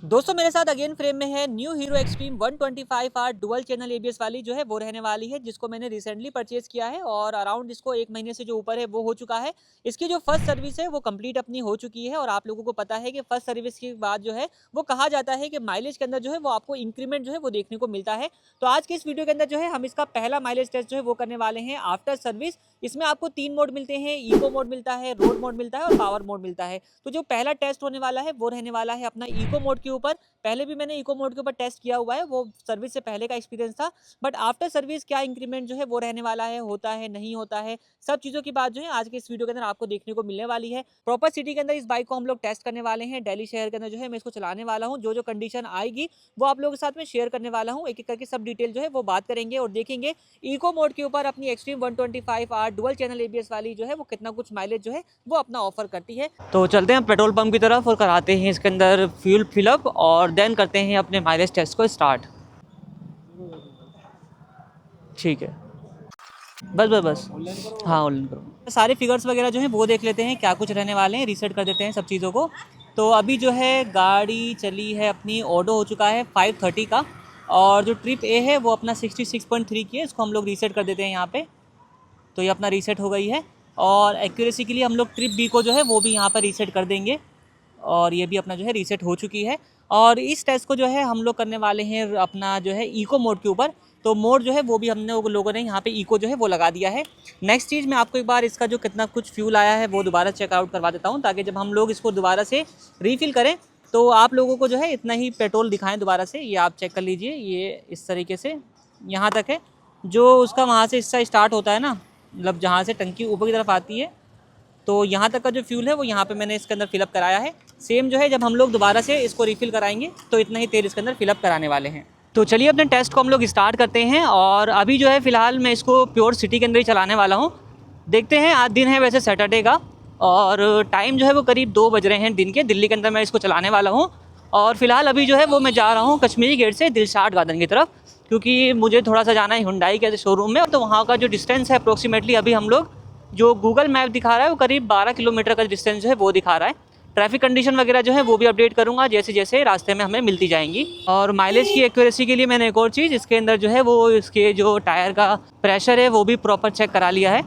दोस्तों मेरे साथ अगेन फ्रेम में है new hero extreme 125R dual channel ABS वाली जो है वो रहने वाली है, जिसको मैंने रिसेंटली परचेज किया है और अराउंड इसको 1 महीने से जो ऊपर है वो हो चुका है। इसकी जो फर्स्ट सर्विस है वो कंप्लीट अपनी हो चुकी है और आप लोगों को पता है कि फर्स्ट सर्विस के बाद जो है वो कहा जाता है कि माइलेज के अंदर जो है वो आपको इंक्रीमेंट जो है वो देखने को मिलता है। तो आज के इस वीडियो के अंदर जो है हम इसका पहला माइलेज टेस्ट जो है वो करने वाले हैं आफ्टर सर्विस। इसमें आपको 3 मोड मिलते हैं, इको मोड मिलता है, रोड मोड मिलता है और पावर मोड मिलता है। तो जो पहला टेस्ट होने वाला है वो रहने वाला है अपना इको मोड के ऊपर। पहले भी मैंने इको मोड के ऊपर टेस्ट किया हुआ है, वो सर्विस से पहले का एक्सपीरियंस था। बट आफ्टर सर्विस क्या इंक्रीमेंट जो है वो रहने वाला है, होता है नहीं होता है, सब चीज़ों की बात जो है आज के इस वीडियो के अंदर आपको देखने को मिलने वाली है। प्रॉपर सिटी के अंदर इस बाइक को हम लोग टेस्ट करने वाले हैं। दिल्ली शहर के अंदर जो है मैं इसको चलाने वाला हूँ। जो जो कंडीशन आएगी वो आप लोगों के साथ में शेयर करने वाला हूँ। एक एक करके सब डिटेल जो है वो बात करेंगे और देखेंगे इको मोड के ऊपर अपनी extreme 125R dual channel ABS वाली जो है वो कितना कुछ माइलेज जो है वो अपना ऑफर करती है। तो चलते हैं पेट्रोल पंप की तरफ और कराते हैं इसके अंदर फ्यूल फिलअप और देन करते हैं अपने माइलेज टेस्ट को स्टार्ट। ठीक है, बस बस बस हाँ ऑनलाइन करो। सारे फिगर्स वगैरह जो है वो देख लेते हैं क्या कुछ रहने वाले हैं, रीसेट कर देते हैं सब चीज़ों को। तो अभी जो है गाड़ी चली है अपनी, ऑडो हो चुका है 530 का और जो ट्रिप ए है वो अपना 66.3 की है। इसको हम लोग रीसेट कर देते हैं यहाँ पे। तो ये अपना रीसेट हो गई है और एक्यूरेसी के लिए हम लोग ट्रिप बी को जो है वो भी यहाँ पर रीसेट कर देंगे और ये भी अपना जो है रीसेट हो चुकी है। और इस टेस्ट को जो है हम लोग करने वाले हैं अपना जो है इको मोड के ऊपर। तो मोड जो है वो भी हमने लोगों ने यहाँ पे इको जो है वो लगा दिया है। नेक्स्ट चीज़ मैं आपको एक बार इसका जो कितना कुछ फ्यूल आया है वो दोबारा चेकआउट करवा देता हूँ, ताकि जब हम लोग इसको दोबारा से रीफिल करें तो आप लोगों को जो है इतना ही पेट्रोल दिखाएं दोबारा से। ये आप चेक कर लीजिए, ये इस तरीके से यहाँ तक है। जो उसका वहाँ से हिस्सा स्टार्ट होता है ना, मतलब जहाँ से टंकी ऊपर की तरफ आती है, तो यहाँ तक का जो फ्यूल है वो यहाँ पे मैंने इसके अंदर फिलअप कराया है। सेम जो है जब हम लोग दोबारा से इसको रिफ़िल कराएंगे तो इतना ही तेल इसके अंदर फिलअप कराने वाले हैं। तो चलिए अपने टेस्ट को हम लोग स्टार्ट करते हैं। और अभी जो है फ़िलहाल मैं इसको प्योर सिटी के अंदर ही चलाने वाला हूँ। देखते हैं, आज दिन है वैसे सैटरडे का और टाइम जो है वो करीब 2 बज रहे हैं दिन के। दिल्ली के अंदर मैं इसको चलाने वाला हूँ और फ़िलहाल अभी जो है वो मैं जा रहा हूँ कश्मीरी गेट से दिलशाद गार्डन की तरफ, क्योंकि मुझे थोड़ा सा जाना है हुंडई के शोरूम में। तो वहाँ का जो डिस्टेंस है अप्रोक्सीमेटली अभी हम लोग जो गूगल मैप दिखा रहा है वो करीब 12 किलोमीटर का डिस्टेंस जो है वो दिखा रहा है। ट्रैफिक कंडीशन वगैरह जो है वो भी अपडेट करूंगा जैसे जैसे रास्ते में हमें मिलती जाएंगी। और माइलेज की एक्यूरेसी के लिए मैंने एक और चीज़ इसके अंदर जो है वो इसके जो टायर का प्रेशर है वो भी प्रॉपर चेक करा लिया है।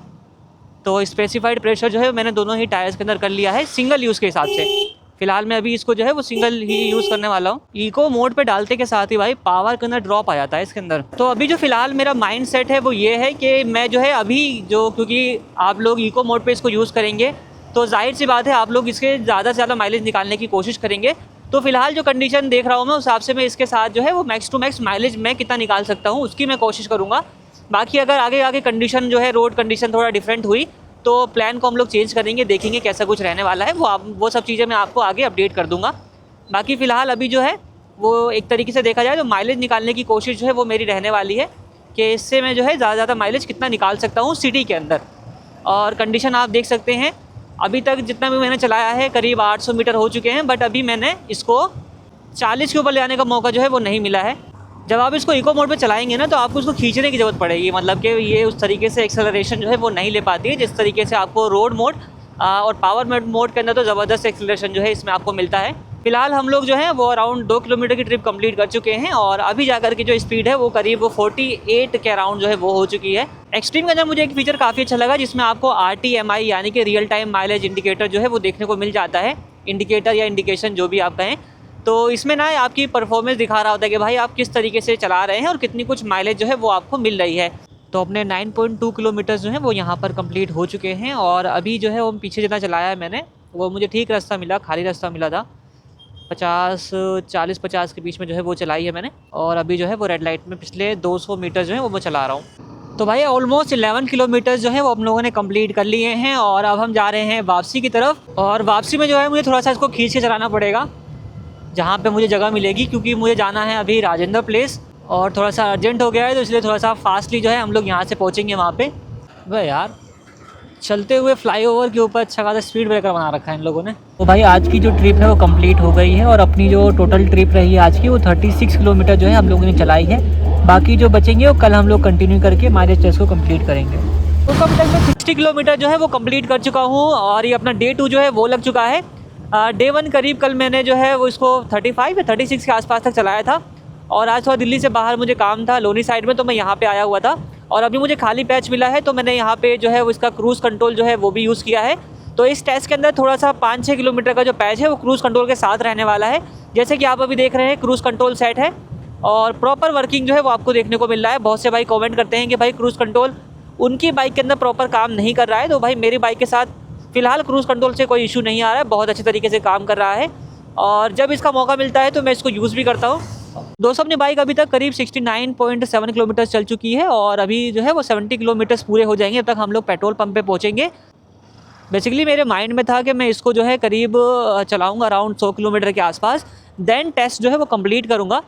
तो स्पेसिफाइड प्रेशर जो है मैंने दोनों ही टायर्स के अंदर कर लिया है सिंगल यूज़ के हिसाब से। फिलहाल मैं अभी इसको जो है वो सिंगल ही यूज़ करने वाला हूँ। इको मोड पे डालते के साथ ही भाई पावर के अंदर ड्रॉप आ जाता है इसके अंदर। तो अभी जो फिलहाल मेरा माइंड सेट है वो ये है कि मैं जो है अभी जो, क्योंकि आप लोग इको मोड पे इसको यूज़ करेंगे तो जाहिर सी बात है आप लोग इसके ज़्यादा से ज़्यादा माइलेज निकालने की कोशिश करेंगे। तो फिलहाल जो कंडीशन देख रहा हूँ मैं उस हिसाब से मैं इसके साथ जो है वो मैक्स टू मैक्स माइलेज मैं कितना निकाल सकता हूँ उसकी मैं कोशिश करूँगा। बाकी अगर आगे आगे कंडीशन जो है रोड कंडीशन थोड़ा डिफरेंट हुई तो प्लान को हम लोग चेंज करेंगे, देखेंगे कैसा कुछ रहने वाला है। वो सब चीज़ें मैं आपको आगे अपडेट कर दूंगा। बाकी फ़िलहाल अभी जो है वो एक तरीके से देखा जाए तो माइलेज निकालने की कोशिश जो है वो मेरी रहने वाली है कि इससे मैं जो है ज़्यादा ज़्यादा माइलेज कितना निकाल सकता हूँ सिटी के अंदर। और कंडीशन आप देख सकते हैं अभी तक जितना भी मैंने चलाया है करीब 800 मीटर हो चुके हैं, बट अभी मैंने इसको 40 के ऊपर ले आने का मौका जो है वो नहीं मिला है। जब आप इसको इको मोड पे चलाएंगे ना तो आपको उसको खींचने की ज़रूरत पड़ेगी, मतलब कि ये उस तरीके से एक्सेलरेशन जो है वो नहीं ले पाती है जिस तरीके से आपको रोड मोड और पावर मोड के अंदर तो ज़बरदस्त एक्सेलरेशन जो है इसमें आपको मिलता है। फिलहाल हम लोग जो है वो अराउंड 2 किलोमीटर की ट्रिप कंप्लीट कर चुके हैं और अभी जाकर के जो स्पीड है वो करीब 48 के अराउंड जो है वो हो चुकी है। एक्सट्रीम के अंदर मुझे एक फीचर काफ़ी अच्छा लगा जिसमें आपको RTMI यानी कि रियल टाइम माइलेज इंडिकेटर जो है वो देखने को मिल जाता है। इंडिकेटर या इंडिकेशन जो भी आप कहें, तो इसमें ना आपकी परफॉर्मेंस दिखा रहा होता है कि भाई आप किस तरीके से चला रहे हैं और कितनी कुछ माइलेज जो है वो आपको मिल रही है। तो अपने 9.2 किलोमीटर जो है वो यहाँ पर कंप्लीट हो चुके हैं और अभी जो है वो पीछे जितना चलाया है मैंने वो मुझे ठीक रास्ता मिला, खाली रास्ता मिला था। 40-50 के बीच में जो है वो चलाई है मैंने और अभी जो है वो रेड लाइट में पिछले 200 मीटर जो है वो मैं चला रहा हूँ। तो भाई ऑलमोस्ट 11 किलोमीटर जो है वो हम लोगों ने कंप्लीट कर लिए हैं और अब हम जा रहे हैं वापसी की तरफ। और वापसी में जो है मुझे थोड़ा सा इसको खींच के चलाना पड़ेगा जहाँ पे मुझे जगह मिलेगी, क्योंकि मुझे जाना है अभी राजेंद्र प्लेस और थोड़ा सा अर्जेंट हो गया है तो इसलिए थोड़ा सा फास्टली जो है हम लोग यहाँ से पहुँचेंगे वहाँ पे। भाई यार चलते हुए फ्लाईओवर के ऊपर अच्छा खासा स्पीड ब्रेकर बना रखा है इन लोगों ने। तो भाई आज की जो ट्रिप है वो कंप्लीट हो गई है और अपनी जो टोटल ट्रिप रही है आज की वो 36 किलोमीटर जो है हम लोगों ने चलाई है। बाकी जो बचेंगे वो कल हम लोग कंटिन्यू करके माइलेज टेस्ट को कंप्लीट करेंगे। तो कब तक मैं 60 किलोमीटर जो है वो कंप्लीट कर चुका हूँ और ये अपना डे 2 जो है वो लग चुका है। डे 1 करीब कल मैंने जो है वो इसको 35 या 36 के आसपास तक चलाया था, और आज थोड़ा दिल्ली से बाहर मुझे काम था लोनी साइड में, तो मैं यहाँ पे आया हुआ था और अभी मुझे खाली पैच मिला है, तो मैंने यहाँ पे जो है वो इसका क्रूज़ कंट्रोल जो है वो भी यूज़ किया है। तो इस टेस्ट के अंदर थोड़ा सा 5-6 किलोमीटर का जो पैच है वो क्रूज़ कंट्रोल के साथ रहने वाला है। जैसे कि आप अभी देख रहे हैं क्रूज़ कंट्रोल सेट है और प्रॉपर वर्किंग जो है वो आपको देखने को मिल रहा है। बहुत से भाई कमेंट करते हैं कि भाई क्रूज़ कंट्रोल उनकी बाइक के अंदर प्रॉपर काम नहीं कर रहा है, तो भाई मेरी बाइक के साथ फ़िलहाल क्रूज़ कंट्रोल से कोई इशू नहीं आ रहा है, बहुत अच्छे तरीके से काम कर रहा है और जब इसका मौका मिलता है तो मैं इसको यूज़ भी करता हूँ। दोस्तों अपनी बाइक अभी तक करीब 69.7 किलोमीटर चल चुकी है और अभी जो है वो 70 किलोमीटर्स पूरे हो जाएंगे, तब तक हम लोग पेट्रोल पंप पे पहुँचेंगे। बेसिकली मेरे माइंड में था कि मैं इसको जो है करीब चलाऊँगा अराउंड 100 किलोमीटर के आसपास, देन टेस्ट जो है वो कंप्लीट करूँगा।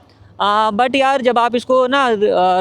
बट यार जब आप इसको ना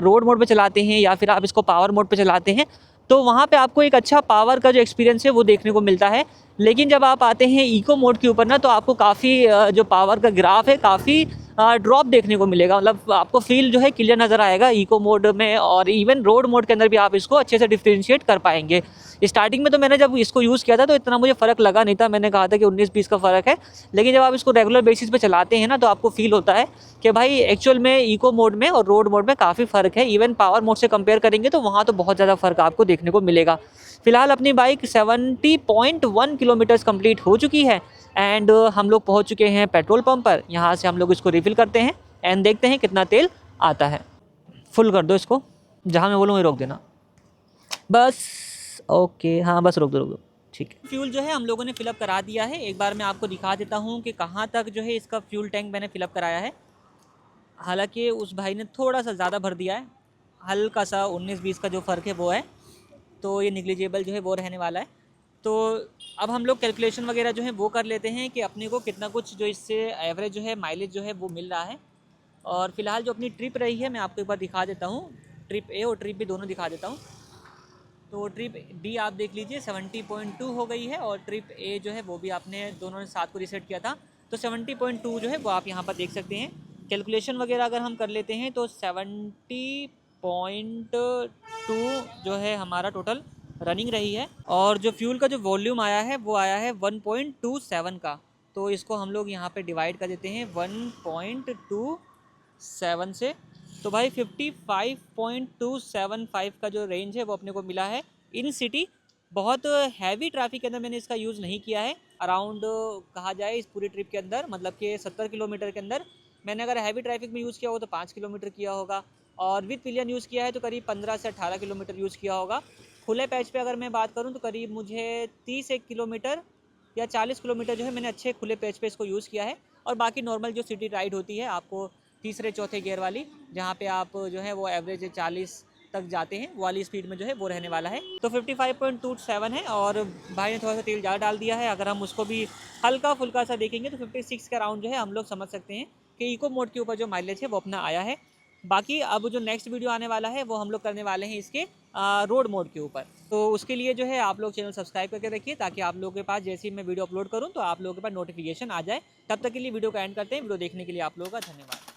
रोड मोड पे चलाते हैं या फिर आप इसको पावर मोड पे चलाते हैं तो वहाँ पे आपको एक अच्छा पावर का जो एक्सपीरियंस है वो देखने को मिलता है। लेकिन जब आप आते हैं इको मोड के ऊपर ना तो आपको काफ़ी जो पावर का ग्राफ है काफ़ी ड्रॉप देखने को मिलेगा, मतलब आपको फील जो है क्लियर नज़र आएगा इको मोड में, और इवन रोड मोड के अंदर भी आप इसको अच्छे से डिफ्रेंशिएट कर पाएंगे। स्टार्टिंग में तो मैंने जब इसको यूज़ किया था तो इतना मुझे फ़र्क लगा नहीं था, मैंने कहा था कि 19-20 का फ़र्क है, लेकिन जब आप इसको रेगुलर बेसिस पे चलाते हैं ना तो आपको फील होता है कि भाई एक्चुअल में इको मोड में और रोड मोड में काफ़ी फ़र्क है। इवन पावर मोड से कंपेयर करेंगे तो वहाँ तो बहुत ज़्यादा फ़र्क आपको देखने को मिलेगा। फ़िलहाल अपनी बाइक 70.1 किलोमीटर्स कंप्लीट हो चुकी है एंड हम लोग पहुँच चुके हैं पेट्रोल पंप पर। यहाँ से हम लोग इसको रिफ़िल करते हैं एंड देखते हैं कितना तेल आता है। फुल कर दो इसको, जहाँ मैं बोलूँ वहीं रोक देना बस। ओके हाँ बस रोक दो ठीक है। फ्यूल जो है हम लोगों ने फिलअप करा दिया है। एक बार मैं आपको दिखा देता हूँ कि कहाँ तक जो है इसका फ्यूल टैंक मैंने फिलअप कराया है। हालांकि उस भाई ने थोड़ा सा ज़्यादा भर दिया है, हल्का सा 19-20 का जो फ़र्क है वो है, तो ये निग्लिजिबल जो है वो रहने वाला है। तो अब हम लोग कैलकुलेशन वगैरह जो है वो कर लेते हैं कि अपने को कितना कुछ जो इससे एवरेज जो है माइलेज जो है वो मिल रहा है। और फिलहाल जो अपनी ट्रिप रही है मैं आपको एक बार दिखा देता हूँ, ट्रिप ए और ट्रिप बी दोनों दिखा देता हूँ। तो ट्रिप बी आप देख लीजिए 70.2 हो गई है और ट्रिप ए जो है वो भी आपने दोनों ने साथ को रीसेट किया था, तो 70.2 जो है वो आप यहाँ पर देख सकते हैं। कैलकुलेशन वगैरह अगर हम कर लेते हैं तो 70.2 जो है हमारा टोटल रनिंग रही है, और जो फ्यूल का जो वॉल्यूम आया है वो आया है 1.27 का। तो इसको हम लोग यहाँ पे डिवाइड कर देते हैं 1.27 से, तो भाई 55.275 का जो रेंज है वो अपने को मिला है इन सिटी। बहुत हैवी ट्रैफिक के अंदर मैंने इसका यूज़ नहीं किया है। अराउंड कहा जाए इस पूरी ट्रिप के अंदर मतलब कि 70 किलोमीटर के अंदर मैंने अगर हैवी ट्रैफिक में यूज़ किया हो तो 5 किलोमीटर किया होगा, और विद पिलियन यूज़ किया है तो करीब 15 से 18 किलोमीटर यूज़ किया होगा। खुले पैच पे अगर मैं बात करूं तो करीब मुझे 31 किलोमीटर या 40 किलोमीटर जो है मैंने अच्छे खुले पैच पे इसको यूज़ किया है। और बाकी नॉर्मल जो सिटी राइड होती है आपको तीसरे चौथे गियर वाली, जहाँ पे आप जो है वो एवरेज 40 तक जाते हैं, वो वाली स्पीड में जो है वो रहने वाला है। तो 55.27 है और भाई ने थोड़ा सा तेल ज़्यादा डाल दिया है। अगर हम उसको भी हल्का फुल्का सा देखेंगे तो 56 के अराउंड जो है हम लोग समझ सकते हैं कि इको मोड के ऊपर जो माइलेज है वो अपना आया है। बाकी अब जो नेक्स्ट वीडियो आने वाला है वो हम लोग करने वाले हैं इसके रोड मोड के ऊपर। तो उसके लिए जो है आप लोग चैनल सब्सक्राइब करके रखिए ताकि आप लोगों के पास जैसे ही मैं वीडियो अपलोड करूं तो आप लोगों के पास नोटिफिकेशन आ जाए। तब तक के लिए वीडियो को एंड करते हैं। वीडियो देखने के लिए आप लोगों का धन्यवाद।